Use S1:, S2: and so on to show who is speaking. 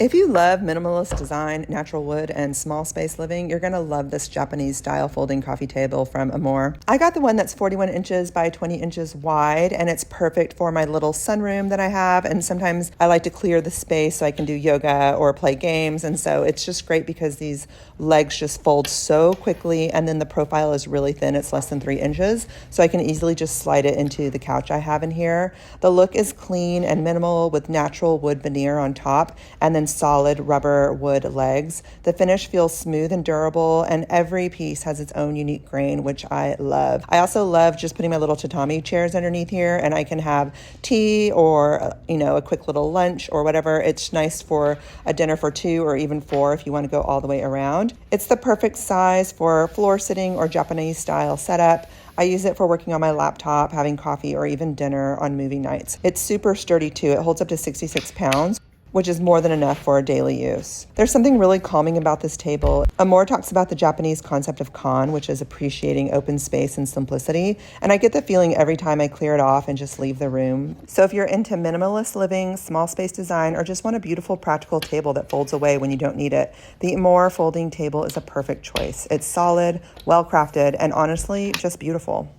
S1: If you love minimalist design, natural wood, and small space living, you're gonna love this Japanese style folding coffee table from Emoor. I got the one that's 41 inches by 20 inches wide, and it's perfect for my little sunroom that I have. And sometimes I like to clear the space so I can do yoga or play games. And so it's just great because these legs just fold so quickly, and then the profile is really thin. It's less than 3 inches. So I can easily just slide it into the couch I have in here. The look is clean and minimal with natural wood veneer on top, and then solid rubber wood legs. The finish feels smooth and durable, and every piece has its own unique grain, which I love. I also love just putting my little tatami chairs underneath here, and I can have tea or, a quick little lunch or whatever. It's nice for a dinner for 2 or even 4 if you want to go all the way around. It's the perfect size for floor sitting or Japanese style setup. I use it for working on my laptop, having coffee, or even dinner on movie nights. It's super sturdy too. It holds up to 66 pounds, which is more than enough for daily use. There's something really calming about this table. Emoor talks about the Japanese concept of kan, which is appreciating open space and simplicity, and I get the feeling every time I clear it off and just leave the room. So if you're into minimalist living, small space design, or just want a beautiful practical table that folds away when you don't need it, the Emoor folding table is a perfect choice. It's solid, well crafted, and honestly, just beautiful.